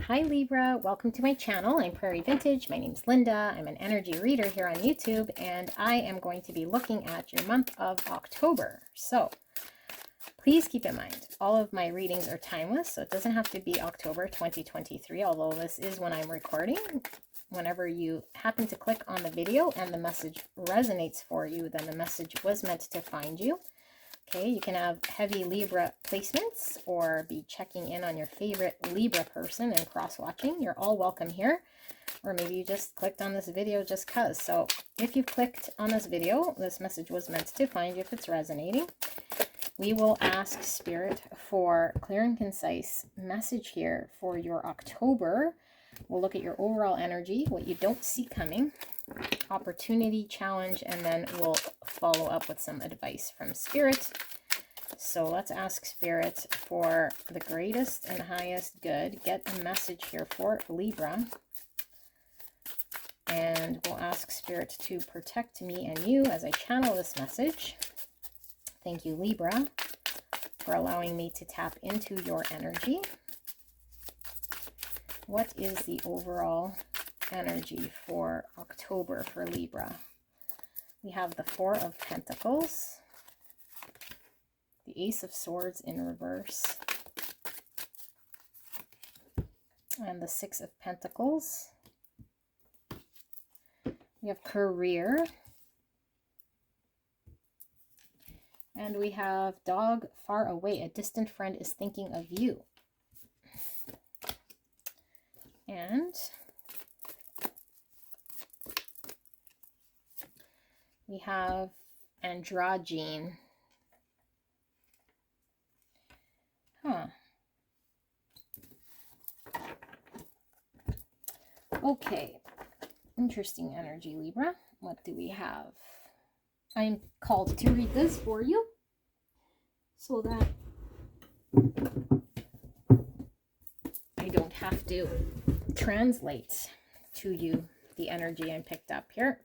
Hi Libra, welcome to my channel. I'm Prairie Vintage. My name's Linda. I'm an energy reader here on YouTube, and I am going to be looking at your month of October. So please keep in mind, all of my readings are timeless, so it doesn't have to be October 2023, although this is when I'm recording. Whenever you happen to click on the video and the message resonates for you, then the message was meant to find you. Okay, you can have heavy Libra placements or be checking in on your favorite Libra person and cross-watching. You're all welcome here. Or maybe you just clicked on this video just because. So if you clicked on this video, this message was meant to find you if it's resonating. We will ask Spirit for clear and concise message here for your October. We'll look at your overall energy, what you don't see coming, opportunity, challenge, and then we'll follow up with some advice from Spirit. So let's ask Spirit for the greatest and highest good. Get a message here for Libra. And we'll ask Spirit to protect me and you as I channel this message. Thank you, Libra, for allowing me to tap into your energy. What is the overall energy for October for Libra? We have the Four of Pentacles, the Ace of Swords in reverse, and the Six of Pentacles. We have career, and we have dog far away. A distant friend is thinking of you. And we have androgyne. Okay. Interesting energy, Libra. What do we have? I'm called to read this for you so that I don't have to translate to you the energy I picked up here.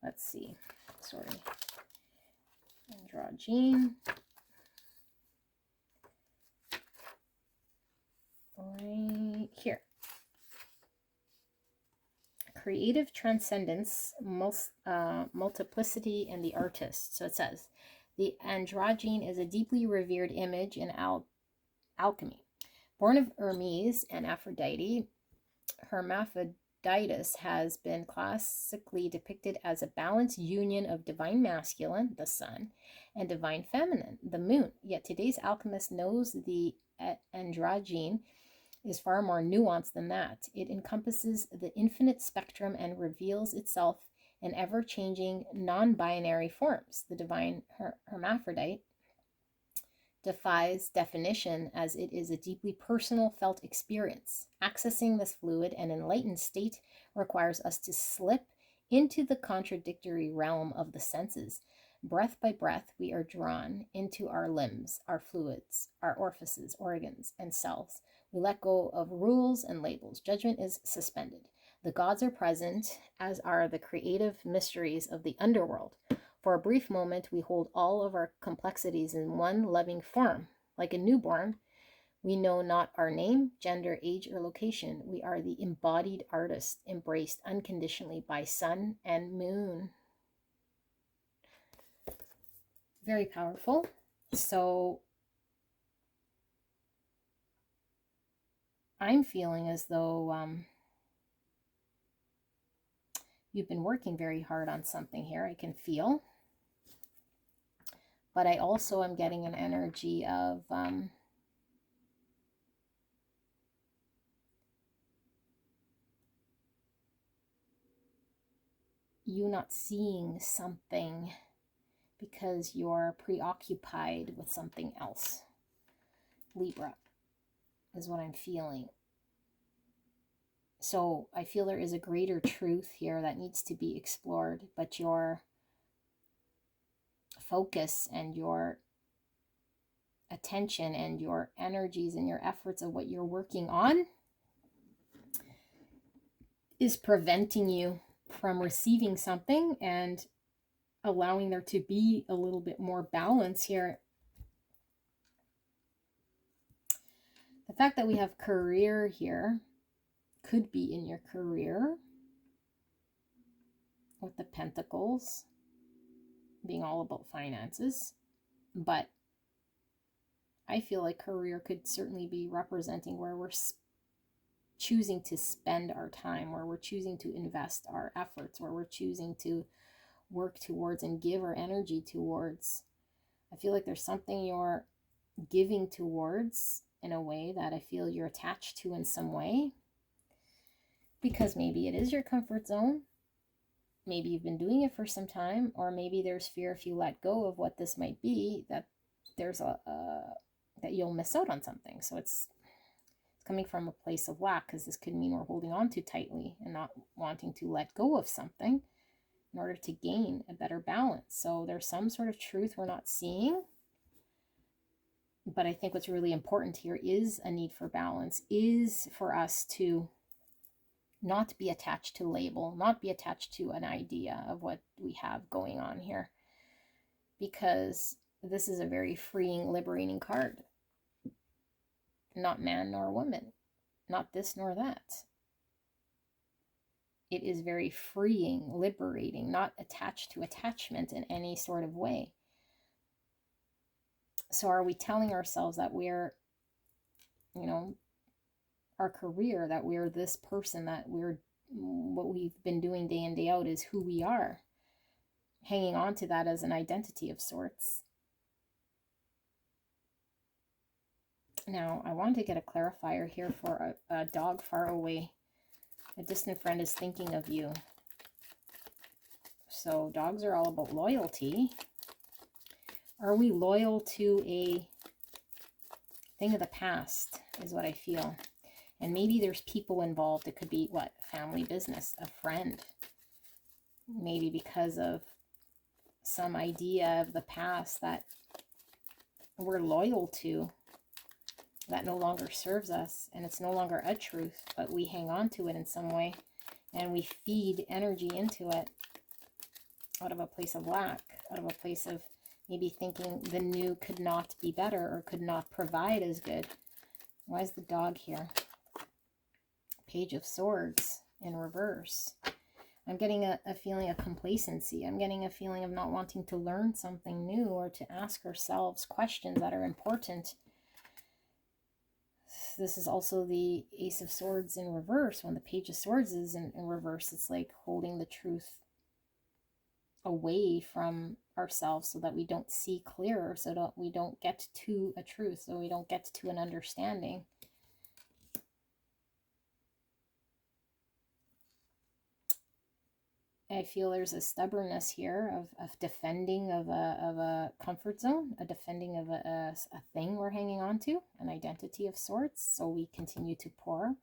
Let's see. Sorry. Androgyne. Right here. Creative transcendence, multiplicity, and the artist. So it says, the androgyne is a deeply revered image in alchemy. Born of Hermes and Aphrodite, Hermaphroditus has been classically depicted as a balanced union of divine masculine, the sun, and divine feminine, the moon. Yet today's alchemist knows the androgyne is far more nuanced than that. It encompasses the infinite spectrum and reveals itself in ever-changing, non-binary forms. The divine hermaphrodite defies definition as it is a deeply personal felt experience. Accessing this fluid and enlightened state requires us to slip into the contradictory realm of the senses. Breath by breath, we are drawn into our limbs, our fluids, our orifices, organs, and cells. We let go of rules and labels. Judgment is suspended. The gods are present, as are the creative mysteries of the underworld. For a brief moment, we hold all of our complexities in one loving form. Like a newborn, we know not our name, gender, age, or location. We are the embodied artist, embraced unconditionally by sun and moon. Very powerful. So I'm feeling as though you've been working very hard on something here. I can feel. But I also am getting an energy of you not seeing something because you're preoccupied with something else. Libra is what I'm feeling. So I feel there is a greater truth here that needs to be explored, but your focus and your attention and your energies and your efforts of what you're working on is preventing you from receiving something and allowing there to be a little bit more balance here fact that we have career here could be in your career, with the Pentacles being all about finances. But I feel like career could certainly be representing where we're choosing to spend our time, where we're choosing to invest our efforts, where we're choosing to work towards and give our energy towards. I feel like there's something you're giving towards in a way that I feel you're attached to in some way, because maybe it is your comfort zone. Maybe you've been doing it for some time, or maybe there's fear if you let go of what this might be, that there's that you'll miss out on something. So it's coming from a place of lack, because this could mean we're holding on too tightly and not wanting to let go of something in order to gain a better balance. So there's some sort of truth we're not seeing. But I think what's really important here is a need for balance, is for us to not be attached to label, not be attached to an idea of what we have going on here. Because this is a very freeing, liberating card. Not man nor woman, not this nor that. It is very freeing, liberating, not attached to attachment in any sort of way. So are we telling ourselves that we're, our career, that we're this person, that we're what we've been doing day in, day out is who we are, hanging on to that as an identity of sorts? Now, I wanted to get a clarifier here for a dog far away. A distant friend is thinking of you. So dogs are all about loyalty. Are we loyal to a thing of the past, is what I feel. And maybe there's people involved. It could be, what, family, business, a friend. Maybe because of some idea of the past that we're loyal to, that no longer serves us, and it's no longer a truth, but we hang on to it in some way, and we feed energy into it out of a place of lack, out of a place of maybe thinking the new could not be better or could not provide as good. Why is the dog here? Page of Swords in reverse. I'm getting a feeling of complacency. I'm getting a feeling of not wanting to learn something new or to ask ourselves questions that are important. This is also the Ace of Swords in reverse. When the Page of Swords is in reverse, it's like holding the truth away from ourselves so that we don't see clearer, so that we don't get to a truth, so we don't get to an understanding. I feel there's a stubbornness here of defending of a comfort zone, a defending of a thing we're hanging on to, an identity of sorts. So we continue to pour,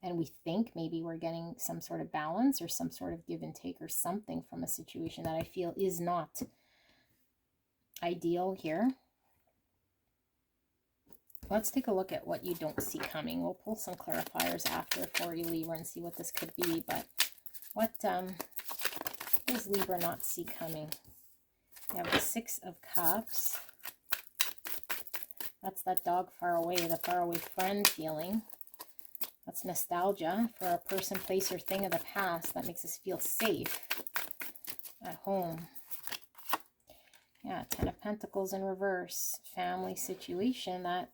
and we think maybe we're getting some sort of balance or some sort of give and take or something from a situation that I feel is not ideal here. Let's take a look at what you don't see coming. We'll pull some clarifiers after for you, Libra, and see what this could be. But what does Libra not see coming? We have the Six of Cups. That's that dog far away, the faraway friend feeling. That's nostalgia for a person, place, or thing of the past that makes us feel safe at home. Yeah, Ten of Pentacles in reverse. Family situation that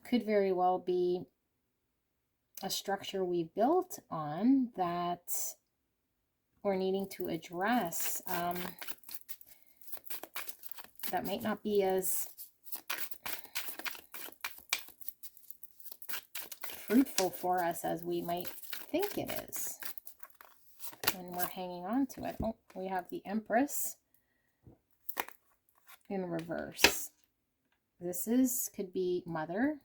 could very well be a structure we built on that we're needing to address, that might not be as fruitful for us as we might think it is when we're hanging on to it. Oh, we have the Empress in reverse. This could be mother.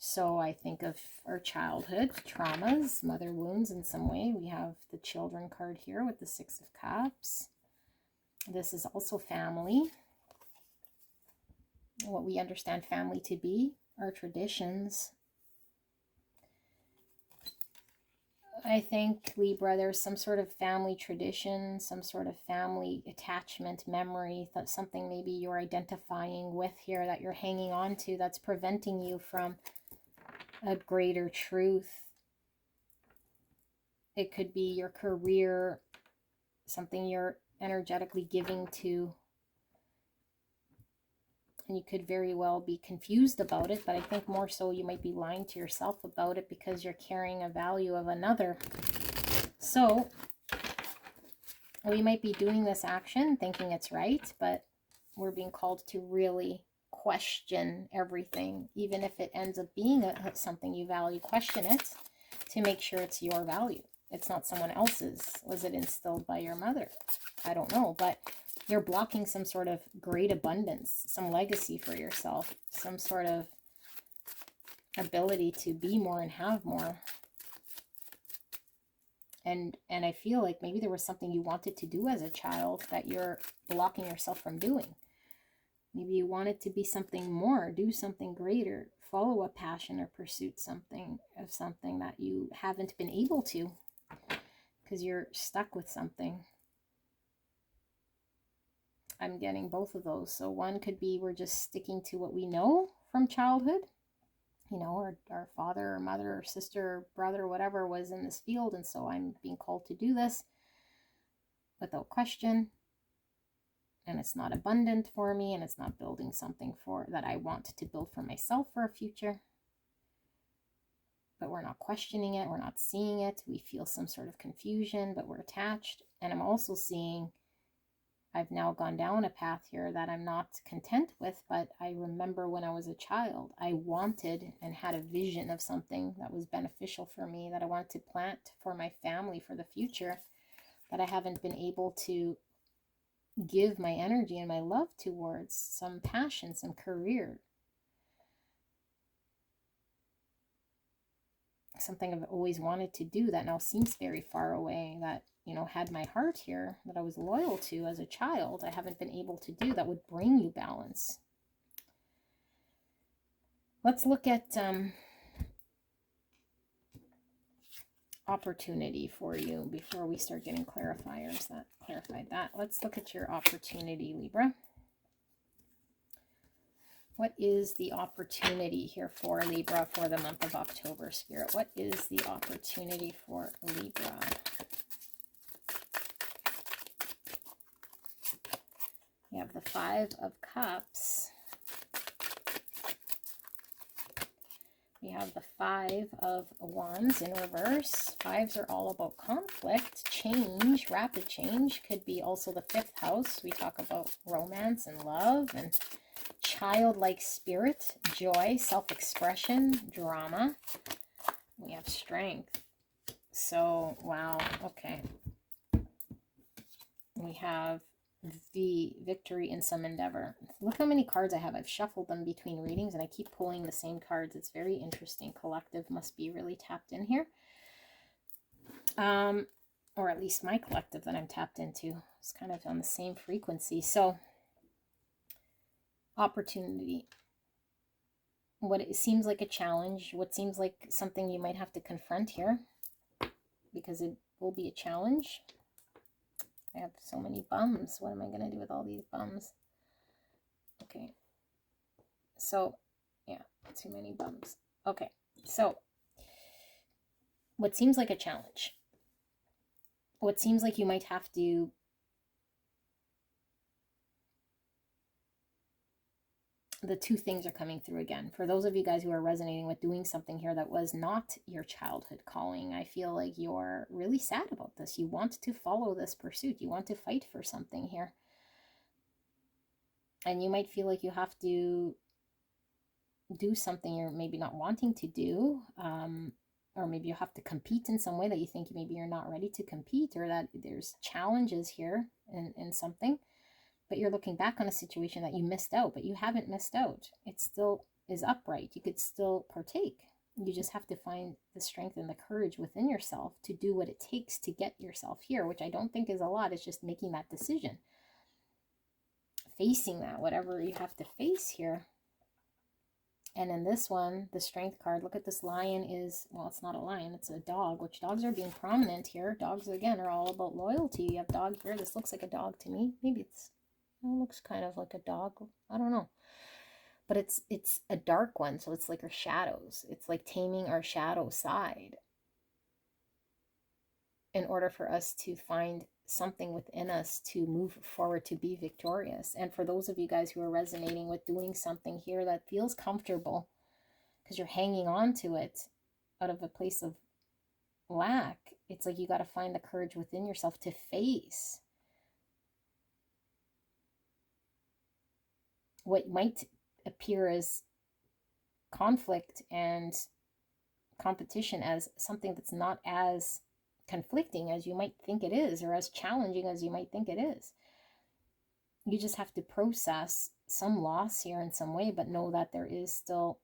So I think of our childhood traumas, mother wounds in some way. We have the Children card here with the Six of Cups. This is also family. What we understand family to be, our traditions. I think, Libra, there's some sort of family tradition, some sort of family attachment, memory, something maybe you're identifying with here that you're hanging on to that's preventing you from a greater truth. It could be your career, something you're energetically giving to. And you could very well be confused about it, but I think more so you might be lying to yourself about it because you're carrying a value of another. So we might be doing this action thinking it's right, but we're being called to really question everything. Even if it ends up being something you value, question it to make sure it's your value. It's not someone else's. Was it instilled by your mother? I don't know, but you're blocking some sort of great abundance, some legacy for yourself, some sort of ability to be more and have more. And I feel like maybe there was something you wanted to do as a child that you're blocking yourself from doing. Maybe you wanted to be something more, do something greater, follow a passion or pursuit something that you haven't been able to because you're stuck with something. I'm getting both of those. So one could be we're just sticking to what we know from childhood. You know, our father or mother or sister or brother or whatever was in this field, and so I'm being called to do this without question. And it's not abundant for me, and it's not building something that I want to build for myself for a future. But we're not questioning it, we're not seeing it. We feel some sort of confusion, but we're attached. And I'm also seeing I've now gone down a path here that I'm not content with, but I remember when I was a child, I wanted and had a vision of something that was beneficial for me, that I wanted to plant for my family for the future, that I haven't been able to give my energy and my love towards, some passion, some career. Something I've always wanted to do that now seems very far away, that, you know, had my heart here, that I was loyal to as a child, I haven't been able to do, that would bring you balance. Let's look at opportunity for you before we start getting clarifiers that clarified that. Let's look at your opportunity, Libra. What is the opportunity here for Libra for the month of October, Spirit? What is the opportunity for Libra? You have the Five of Cups. We have the Five of Wands in reverse. Fives are all about conflict, change, rapid change. Could be also the fifth house. We talk about romance and love and childlike spirit, joy, self-expression, drama. We have strength. So, wow, okay. We have the victory in some endeavor. Look how many cards I have. I've shuffled them between readings and I keep pulling the same cards. It's very interesting. Collective must be really tapped in here. Or at least my collective that I'm tapped into. It's kind of on the same frequency. So, opportunity. What it seems like a challenge, what seems like something you might have to confront here, because it will be a challenge. I have so many bums. What am I going to do with all these bums? Okay. So, yeah, too many bums. Okay. So, what seems like a challenge, what seems like you might have to the two things are coming through again. For those of you guys who are resonating with doing something here that was not your childhood calling, I feel like you're really sad about this. You want to follow this pursuit. You want to fight for something here. And you might feel like you have to do something you're maybe not wanting to do. Or maybe you have to compete in some way that you think maybe you're not ready to compete, or that there's challenges here in something. But you're looking back on a situation that you missed out, but you haven't missed out. It still is upright. You could still partake. You just have to find the strength and the courage within yourself to do what it takes to get yourself here, which I don't think is a lot. It's just making that decision. Facing that, whatever you have to face here. And in this one, the Strength card, look at this lion is, well, it's not a lion, it's a dog, which dogs are being prominent here. Dogs, again, are all about loyalty. You have dog here. This looks like a dog to me. Maybe it looks kind of like a dog. I don't know. But it's a dark one, so it's like our shadows. It's like taming our shadow side in order for us to find something within us to move forward, to be victorious. And for those of you guys who are resonating with doing something here that feels comfortable because you're hanging on to it out of a place of lack, it's like you got to find the courage within yourself to face what might appear as conflict and competition as something that's not as conflicting as you might think it is, or as challenging as you might think it is. You just have to process some loss here in some way, but know that there is still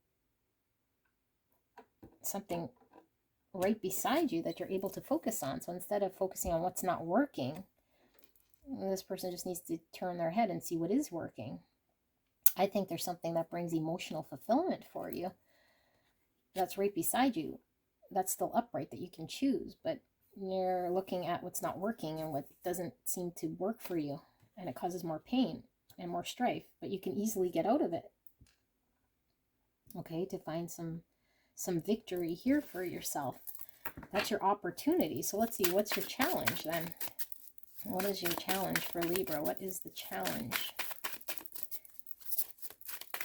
something right beside you that you're able to focus on. So instead of focusing on what's not working, this person just needs to turn their head and see what is working. I think there's something that brings emotional fulfillment for you that's right beside you, that's still upright, that you can choose, but you're looking at what's not working and what doesn't seem to work for you, and it causes more pain and more strife, but you can easily get out of it, okay, to find some victory here for yourself. That's your opportunity. So let's see, what's your challenge then? What is your challenge for Libra? What is the challenge?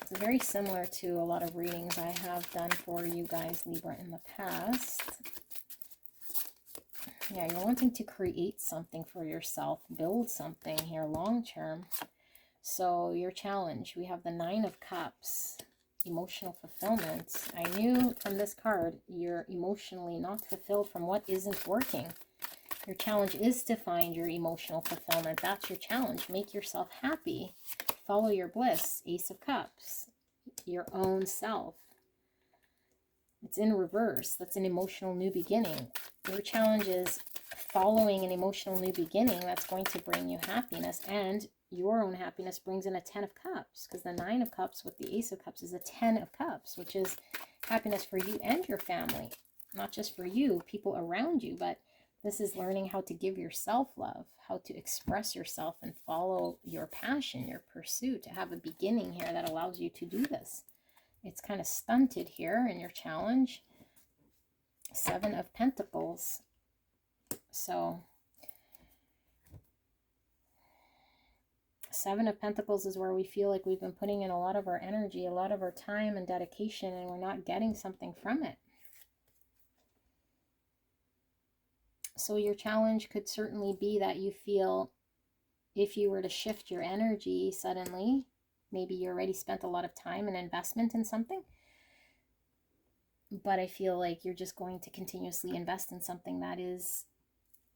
It's very similar to a lot of readings I have done for you guys, Libra, in the past. Yeah, you're wanting to create something for yourself, build something here long term. So your challenge, we have the Nine of Cups, emotional fulfillment. I knew from this card you're emotionally not fulfilled from what isn't working. Your challenge is to find your emotional fulfillment. That's your challenge. Make yourself happy. Follow your bliss. Ace of Cups, your own self. It's in reverse. That's an emotional new beginning. Your challenge is following an emotional new beginning that's going to bring you happiness, and your own happiness brings in a 10 of Cups, because the 9 of Cups with the Ace of Cups is a 10 of Cups, which is happiness for you and your family. Not just for you, people around you, but this is learning how to give yourself love, how to express yourself and follow your passion, your pursuit, to have a beginning here that allows you to do this. It's kind of stunted here in your challenge. 7 of Pentacles. So 7 of Pentacles is where we feel like we've been putting in a lot of our energy, a lot of our time and dedication, and we're not getting something from it. So your challenge could certainly be that you feel if you were to shift your energy suddenly, maybe you already spent a lot of time and investment in something, but I feel like you're just going to continuously invest in something that is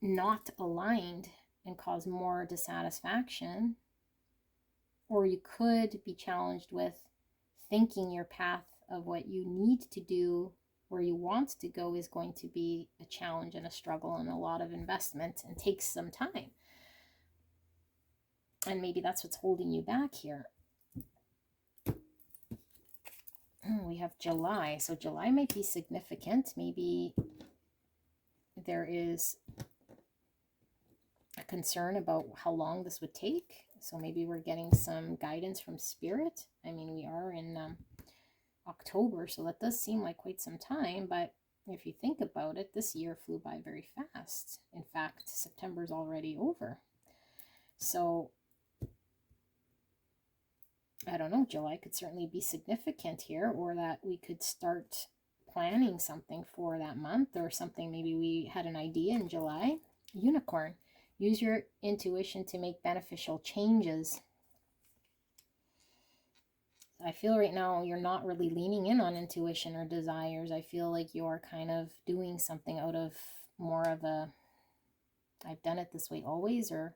not aligned and cause more dissatisfaction. Or you could be challenged with thinking your path of what you need to do, where you want to go, is going to be a challenge and a struggle and a lot of investment and takes some time. And maybe that's what's holding you back here. We have July. So July might be significant. Maybe there is a concern about how long this would take. So maybe we're getting some guidance from Spirit. I mean, we are in October, so that does seem like quite some time. But if you think about it, this year flew by very fast. In fact, September's already over. So I don't know, July could certainly be significant here, or that we could start planning something for that month, or something. Maybe we had an idea in July. Unicorn. Use your intuition to make beneficial changes. I feel right now you're not really leaning in on intuition or desires. I feel like you're kind of doing something out of more of a, I've done it this way always, or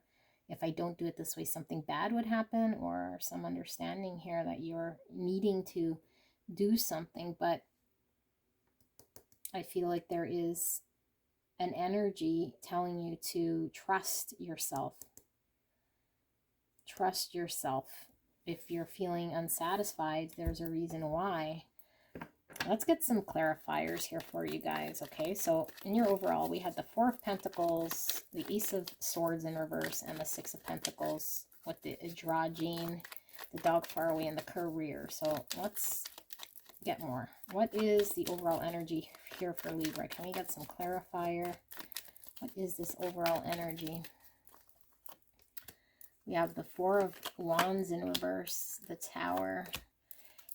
if I don't do it this way, something bad would happen, or some understanding here that you're needing to do something. But I feel like there is an energy telling you to trust yourself. Trust yourself. If you're feeling unsatisfied, there's a reason why. Let's get some clarifiers here for you guys, okay? So in your overall, we had the Four of Pentacles, the Ace of Swords in reverse, and the Six of Pentacles with the androgyne, the dog far away, and the career. So let's get more. What is the overall energy here for Libra? Can we get some clarifier? What is this overall energy? We have the Four of Wands in reverse, the Tower,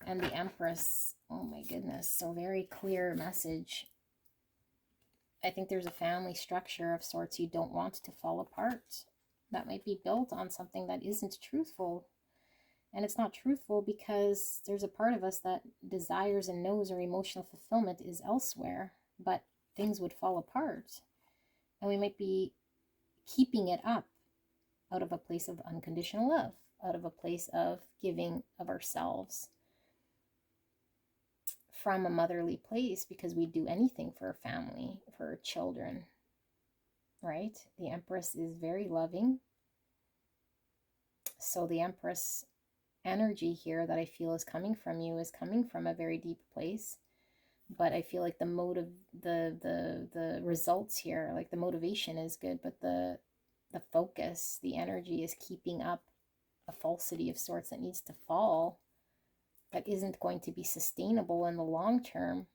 and the Empress. Oh my goodness, so very clear message. I think there's a family structure of sorts you don't want to fall apart. That might be built on something that isn't truthful. And it's not truthful because there's a part of us that desires and knows our emotional fulfillment is elsewhere, but things would fall apart. And we might be keeping it up out of a place of unconditional love, out of a place of giving of ourselves from a motherly place, because we do anything for a family, for our children, right? The Empress is very loving. So the Empress energy here that I feel is coming from you is coming from a very deep place. But I feel like the motive, the results here, like the motivation is good, but the focus, the energy is keeping up a falsity of sorts that needs to fall, that isn't going to be sustainable in the long term.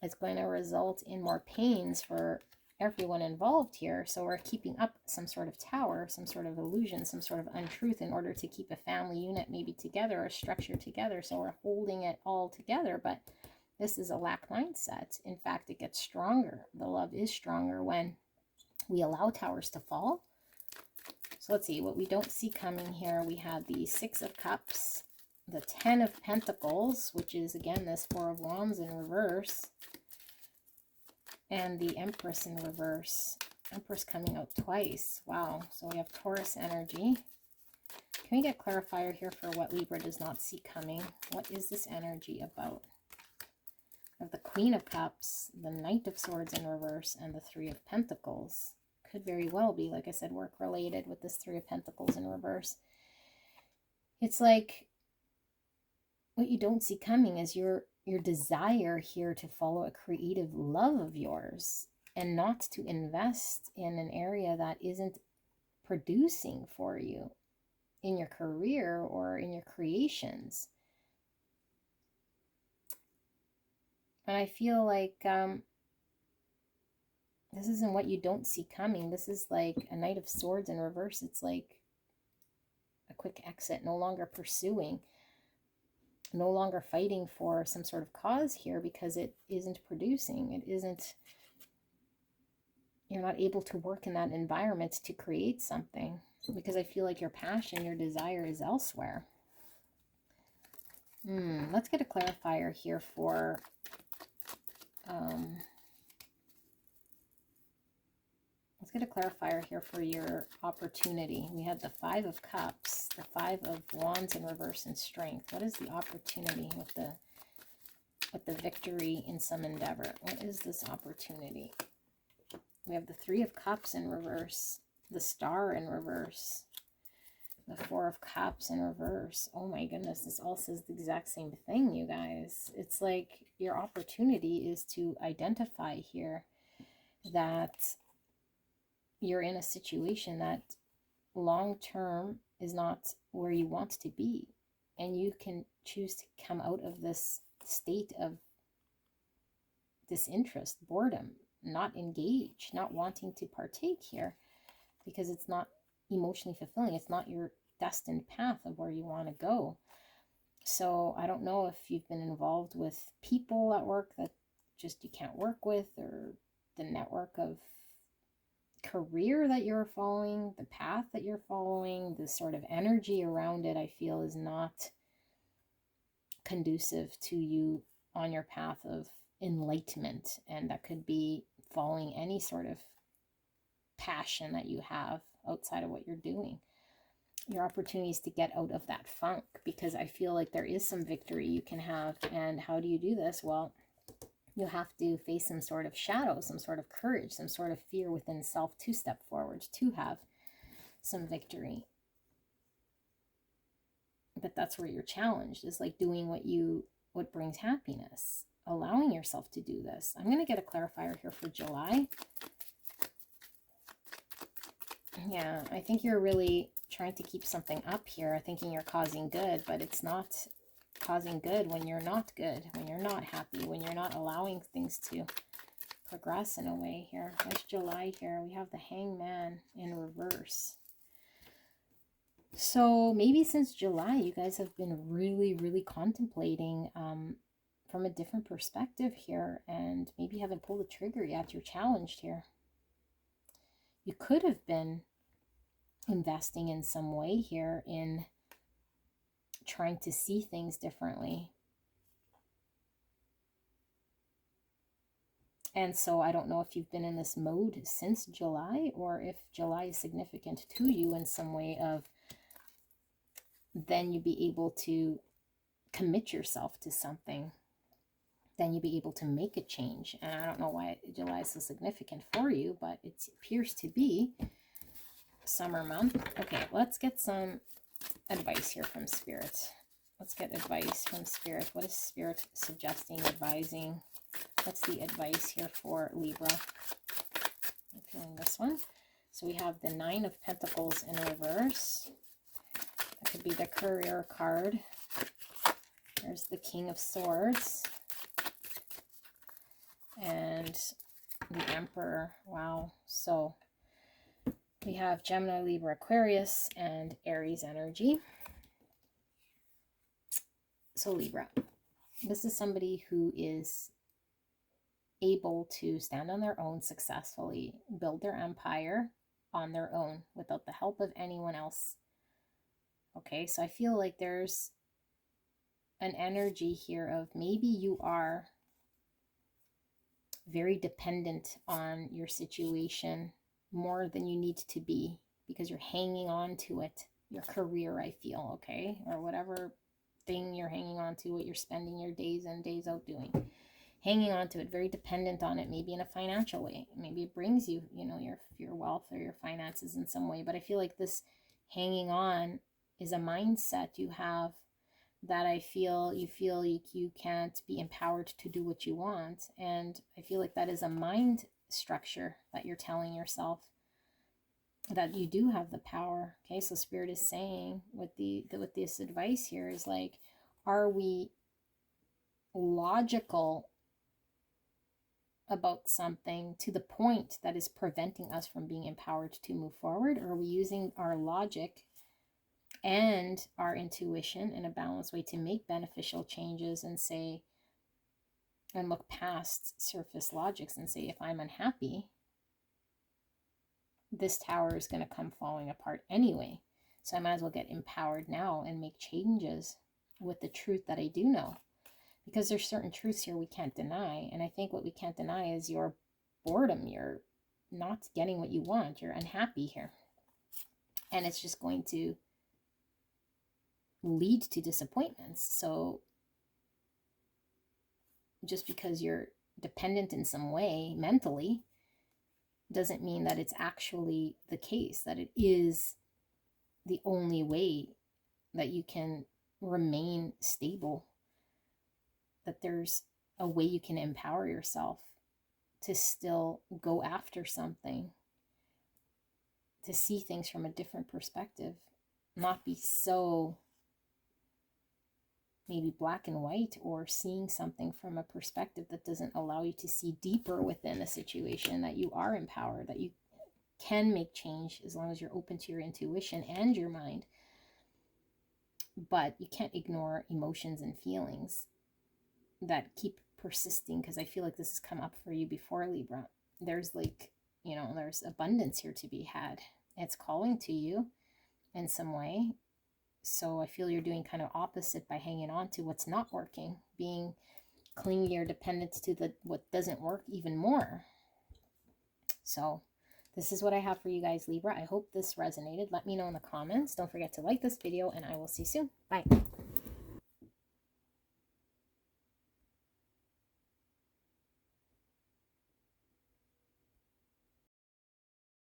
It's going to result in more pains for everyone involved here. So we're keeping up some sort of tower, some sort of illusion, some sort of untruth in order to keep a family unit maybe together or structure together. So we're holding it all together, but this is a lack mindset. In fact, it gets stronger. The love is stronger when we allow towers to fall. So let's see what we don't see coming here. We have the Six of Cups, the Ten of Pentacles, which is again this Four of Wands in reverse, and the Empress in reverse. Empress coming out twice. Wow. So we have Taurus energy. Can we get clarifier here for what Libra does not see coming? What is this energy about? We have the Queen of Cups, the Knight of Swords in reverse, and the Three of Pentacles. Could very well be, like I said, work related with this Three of Pentacles in reverse. It's like what you don't see coming is your desire here to follow a creative love of yours and not to invest in an area that isn't producing for you in your career or in your creations. And I feel like this isn't what you don't see coming. This is like a Knight of Swords in reverse. It's like a quick exit, no longer pursuing, no longer fighting for some sort of cause here because it isn't producing. It isn't, you're not able to work in that environment to create something because I feel like your passion, your desire is elsewhere. Let's get a clarifier here for let's get a clarifier here for your opportunity. We had the Five of Cups, the Five of Wands in reverse, and Strength. What is the opportunity with the victory in some endeavor? What is this opportunity? We have the Three of Cups in reverse, the Star in reverse, the Four of Cups in reverse. Oh my goodness, this all says the exact same thing, you guys. It's like your opportunity is to identify here that you're in a situation that long-term is not where you want to be. And you can choose to come out of this state of disinterest, boredom, not engage, not wanting to partake here because it's not emotionally fulfilling. It's not your destined path of where you want to go. So I don't know if you've been involved with people at work that just you can't work with, or the network of career that you're following, the path that you're following, the sort of energy around it, I feel is not conducive to you on your path of enlightenment. And that could be following any sort of passion that you have outside of what you're doing. Your opportunities to get out of that funk, because I feel like there is some victory you can have. And how do you do this? Well, you have to face some sort of shadow, some sort of courage, some sort of fear within self to step forward to have some victory. But that's where you're challenged, is like doing what you what brings happiness. Allowing yourself to do this. I'm going to get a clarifier here for July. Yeah, I think you're really trying to keep something up here, thinking you're causing good, but it's not causing good when you're not good, when you're not happy, when you're not allowing things to progress in a way here. There's July here. We have the Hangman in reverse. So maybe since July, you guys have been really contemplating from a different perspective here, and maybe haven't pulled the trigger yet. You're challenged here. You could have been investing in some way here in trying to see things differently. And so I don't know if you've been in this mode since July, or if July is significant to you in some way of then you be able to commit yourself to something. Then you'll be able to make a change. And I don't know why July is so significant for you, but it appears to be summer month. Okay, let's get some advice here from Spirit. Let's get advice from Spirit. What is Spirit suggesting, advising? What's the advice here for Libra? I'm feeling this one. So we have the Nine of Pentacles in reverse. That could be the Career card. There's the King of Swords. And the Emperor. Wow. So we have Gemini, Libra, Aquarius, and Aries energy. So Libra, this is somebody who is able to stand on their own successfully, build their empire on their own without the help of anyone else. Okay, so I feel like there's an energy here of maybe you are very dependent on your situation more than you need to be, because you're hanging on to it, your career, I feel, okay, or whatever thing you're hanging on to, what you're spending your days in, days out doing, hanging on to it, very dependent on it, maybe in a financial way. Maybe it brings you, you know, your wealth or your finances in some way, but I feel like this hanging on is a mindset you have that I feel you can't be empowered to do what you want. And I feel like that is a mind structure that you're telling yourself that you do have the power. Okay, so Spirit is saying with this advice here is like, are we logical about something to the point that is preventing us from being empowered to move forward? Or are we using our logic and our intuition in a balanced way to make beneficial changes and say, and look past surface logics and say, if I'm unhappy, this tower is going to come falling apart anyway. So I might as well get empowered now and make changes with the truth that I do know. Because there's certain truths here we can't deny. And I think what we can't deny is your boredom. You're not getting what you want. You're unhappy here. And it's just going to lead to disappointments. So just because you're dependent in some way mentally doesn't mean that it's actually the case, that it is the only way that you can remain stable, that there's a way you can empower yourself to still go after something, to see things from a different perspective, not be so maybe black and white, or seeing something from a perspective that doesn't allow you to see deeper within a situation, that you are empowered, that you can make change as long as you're open to your intuition and your mind. But you can't ignore emotions and feelings that keep persisting, because I feel like this has come up for you before, Libra. There's like, you know, there's abundance here to be had. It's calling to you in some way. So I feel you're doing kind of opposite by hanging on to what's not working, being clingy or dependent to what doesn't work even more. So this is what I have for you guys, Libra. I hope this resonated. Let me know in the comments. Don't forget to like this video, and I will see you soon. Bye.